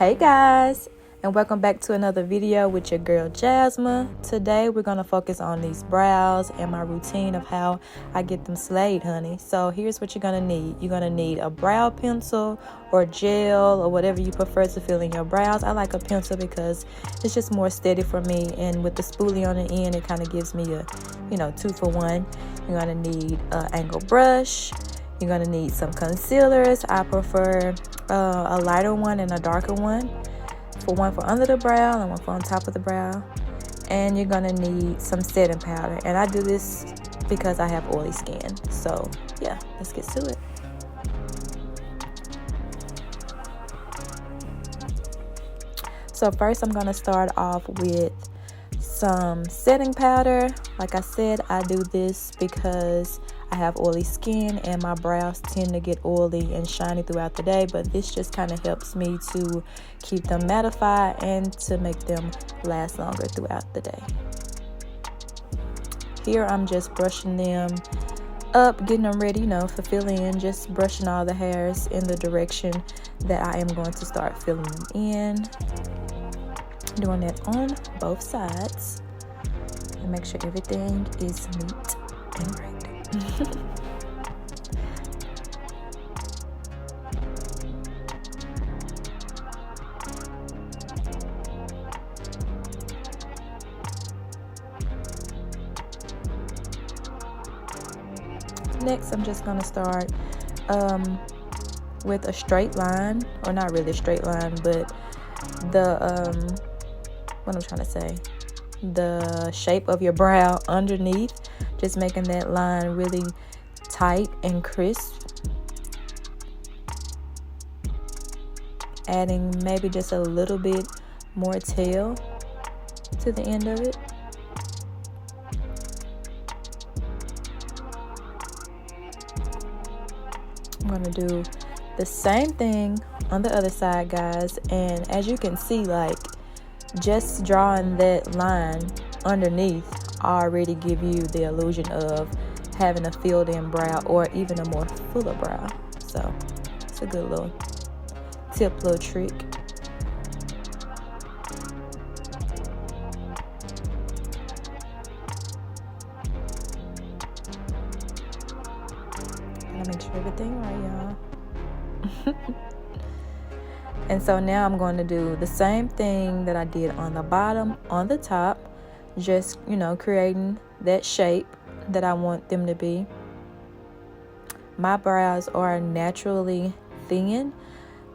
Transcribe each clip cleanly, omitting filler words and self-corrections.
Hey guys, and welcome back to another video with your girl Jasmine. Today we're going to focus on these brows and my routine of how I get them slayed, honey. So here's what you're going to need. You're going to need a brow pencil or gel or whatever you prefer to fill in your brows. I like a pencil because it's just more steady for me, and with the spoolie on the end it kind of gives me a 2-for-1. You're going to need an angle brush. You're going to need some concealers. I prefer a lighter one and a darker one. One for under the brow and one for on top of the brow. And you're going to need some setting powder. And I do this because I have oily skin. So, yeah, let's get to it. So first I'm going to start off with some setting powder. Like I said, I do this because I have oily skin and my brows tend to get oily and shiny throughout the day, but this just kind of helps me to keep them mattified and to make them last longer throughout the day. Here I'm just brushing them up, getting them ready, for fill-in, just brushing all the hairs in the direction that I am going to start filling them in. Doing that on both sides and make sure everything is neat and right. Next, I'm just going to start with a straight line, or not really a straight line, but the shape of your brow underneath, just making that line really tight and crisp. Adding maybe just a little bit more tail to the end of it. I'm going to do the same thing on the other side, guys. And as you can see, just drawing that line underneath already give you the illusion of having a filled in brow or even a more fuller brow. So it's a good little trick. Gotta make sure everything right, y'all. And so now I'm going to do the same thing that I did on the bottom, on the top, just, creating that shape that I want them to be. My brows are naturally thin,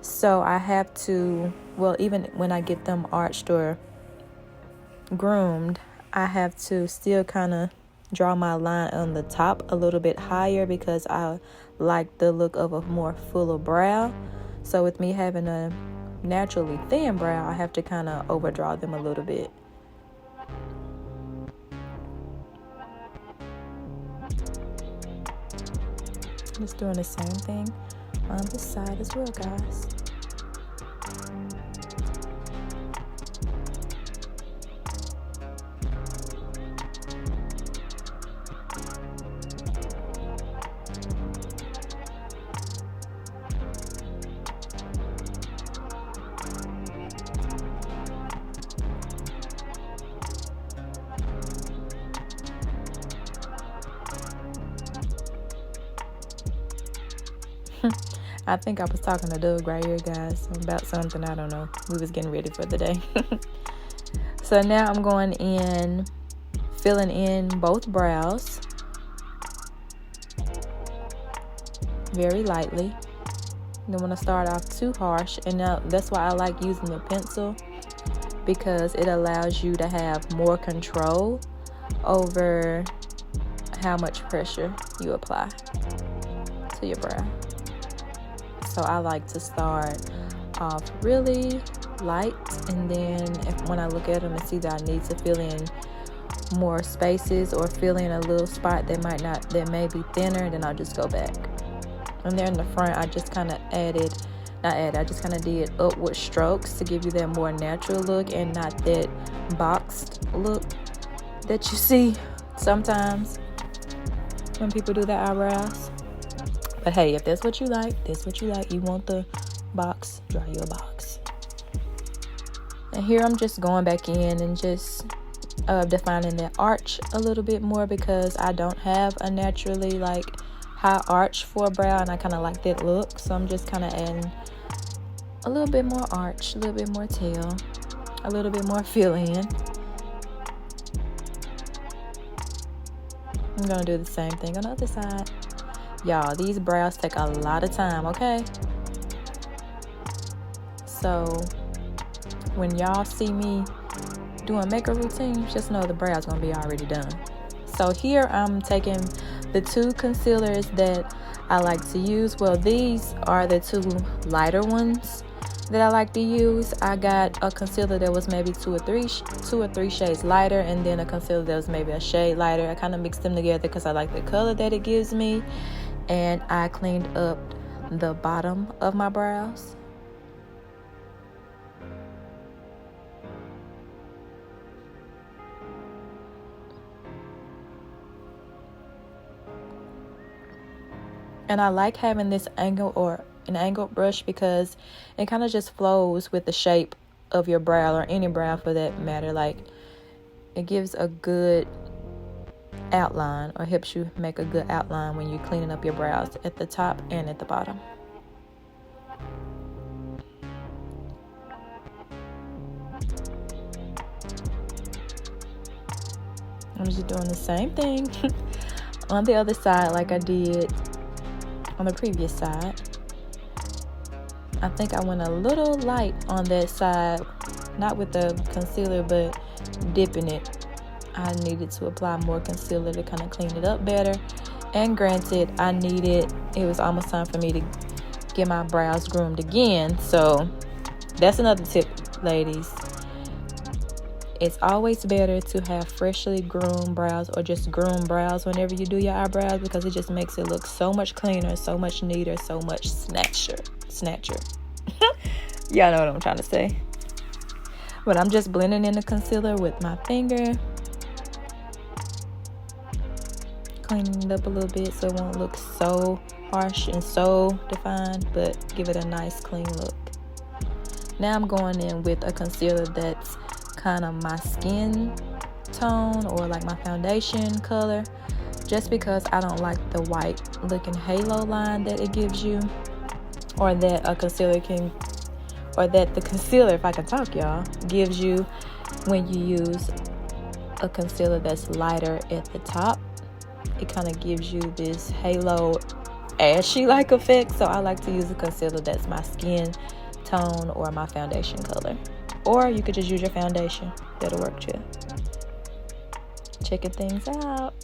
so I have to, even when I get them arched or groomed, I have to still kind of draw my line on the top a little bit higher because I like the look of a more fuller brow. So with me having a naturally thin brow, I have to kind of overdraw them a little bit. Just doing the same thing on this side as well, guys. I think I was talking to Doug right here, guys, about something. I don't know. We was getting ready for the day. So now I'm going in, filling in both brows very lightly. Don't want to start off too harsh. And now that's why I like using the pencil, because it allows you to have more control over how much pressure you apply to your brow. So I like to start off really light, and then when I look at them and see that I need to fill in more spaces or fill in a little spot that may be thinner, then I'll just go back. And there in the front, I just kind of I just kind of did upward strokes to give you that more natural look and not that boxed look that you see sometimes when people do their eyebrows. But hey, if that's what you like, that's what you like. You want the box, draw your box. And here I'm just going back in and just defining that arch a little bit more, because I don't have a naturally like high arch for a brow, and I kind of like that look. So I'm just kind of adding a little bit more arch, a little bit more tail, a little bit more fill in. I'm gonna do the same thing on the other side. Y'all, these brows take a lot of time, okay? So when y'all see me doing makeup routines, just know the brows gonna be already done. So here I'm taking the two concealers that I like to use. Well, these are the two lighter ones that I like to use. I got a concealer that was maybe two or three shades lighter, and then a concealer that was maybe a shade lighter. I kind of mixed them together because I like the color that it gives me. And I cleaned up the bottom of my brows. And I like having this angle or an angled brush because it kind of just flows with the shape of your brow, or any brow for that matter. Like, it gives a good outline, or helps you make a good outline when you're cleaning up your brows at the top and at the bottom. I'm just doing the same thing on the other side like I did on the previous side. I think I went a little light on that side, not with the concealer, but dipping it. I needed to apply more concealer to kind of clean it up better. And granted, it was almost time for me to get my brows groomed again. So that's another tip, ladies. It's always better to have freshly groomed brows, or just groomed brows whenever you do your eyebrows, because it just makes it look so much cleaner, so much neater, so much snatcher. Y'all know what I'm trying to say. But I'm just blending in the concealer with my finger, cleaning it up a little bit so it won't look so harsh and so defined, but give it a nice clean look. Now I'm going in with a concealer that's kind of my skin tone, or like my foundation color, just because I don't like the white looking halo line that it gives you, or that the concealer, if I can talk, y'all, gives you when you use a concealer that's lighter at the top. It kind of gives you this halo ashy like effect. So I like to use a concealer that's my skin tone or my foundation color. Or you could just use your foundation. That'll work too. Checking things out.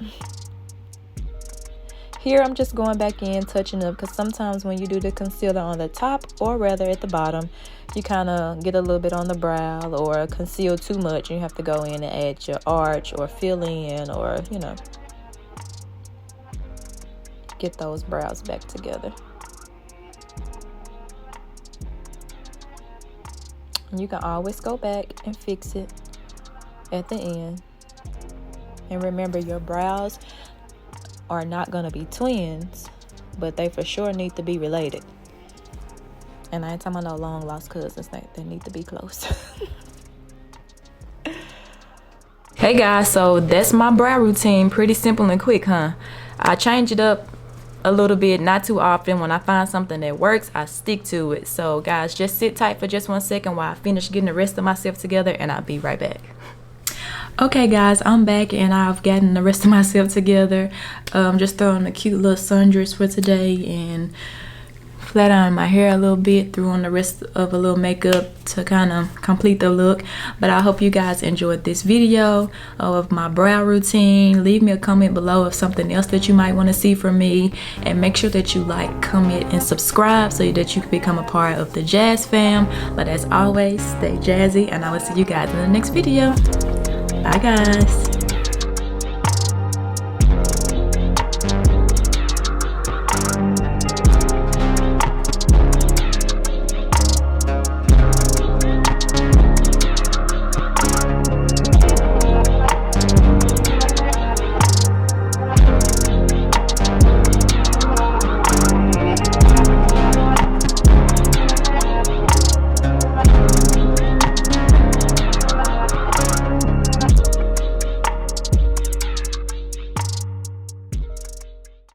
Here I'm just going back in, touching up, because sometimes when you do the concealer on the top, or rather at the bottom, you kind of get a little bit on the brow or conceal too much, and you have to go in and add your arch or fill in, or get those brows back together. And you can always go back and fix it at the end. And remember, your brows are not going to be twins, but they for sure need to be related. And I ain't talking about no long lost cousins. They need to be close. Hey guys, so that's my brow routine. Pretty simple and quick, huh? I change it up a little bit, not too often. When I find something that works, I stick to it. So guys, just sit tight for just 1 second while I finish getting the rest of myself together, and I'll be right back. Okay guys, I'm back and I've gotten the rest of myself together. Just throwing a cute little sundress for today, and flat iron my hair a little bit, threw on the rest of a little makeup to kind of complete the look. But I hope you guys enjoyed this video of my brow routine. Leave me a comment below of something else that you might want to see from me, and make sure that you like, comment, and subscribe so that you can become a part of the Jazz fam. But as always, stay jazzy, and I will see you guys in the next video. Bye guys.